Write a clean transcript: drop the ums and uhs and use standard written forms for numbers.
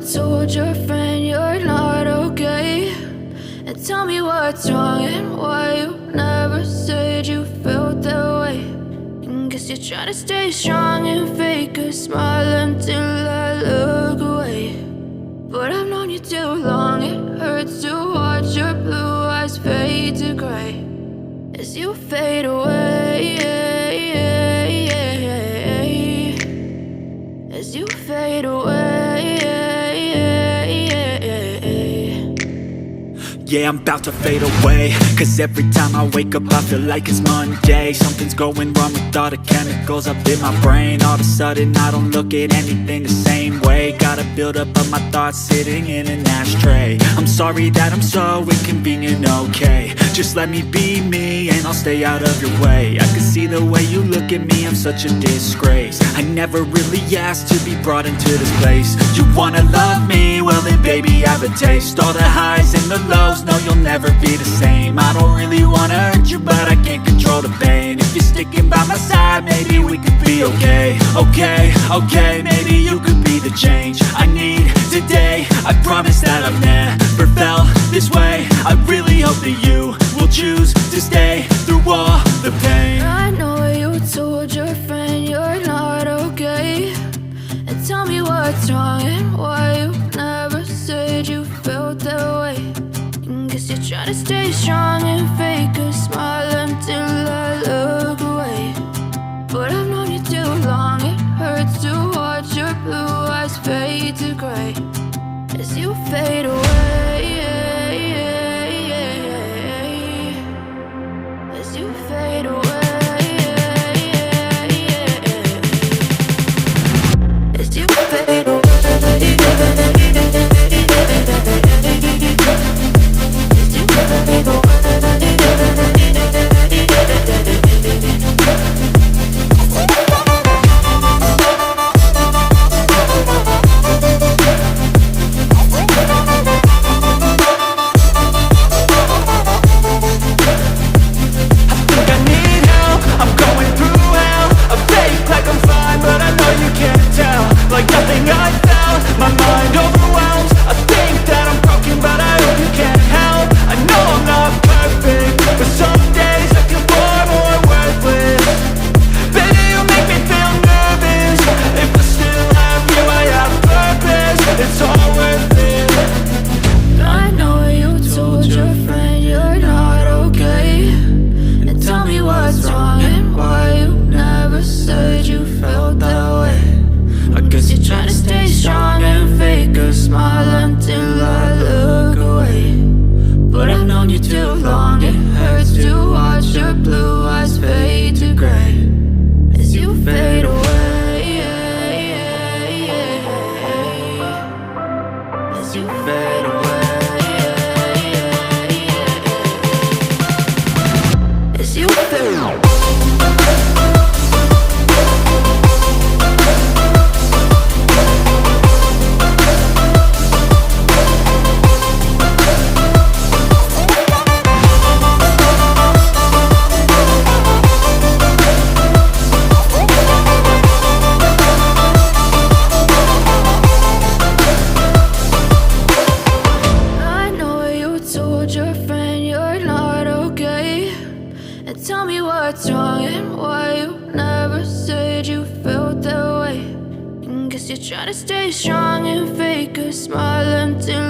told your friend you're not okay? And tell me what's wrong and why you never said you felt that way. And guess you're trying to stay strong and fake a smile until I look away. But I've known you too long, it hurts to watch your blue eyes fade to gray as you fade away, as you fade away. Yeah, I'm about to fade away, cause every time I wake up I feel like it's Monday. Something's going wrong with all the chemicals up in my brain. All of a sudden I don't look at anything the same way. Got a buildup of my thoughts sitting in an ashtray. I'm sorry that I'm so inconvenient, okay? Just let me be me and I'll stay out of your way. I can see the way you look at me, I'm such a disgrace. I never really asked to be brought into this place. You wanna love me? Well then baby I have a taste. All the highs and the lows, no, you'll never be the same. I don't really wanna hurt you, but I can't control the pain. If you're sticking by my side, maybe we could be okay. Okay, maybe you could be the change I need today. I promise that I've never felt this way. I really hope that you will choose to stay through all the pain. I know you told your friend you're not okay. And tell me what's wrong and why you never said you felt that way. Guess you're trying to stay strong and fake a smile until I look away. But I've known you too long, it hurts to watch your blue eyes fade to gray as you fade away, as you fade away, as you fade away. You're trying to stay strong and fake a smile until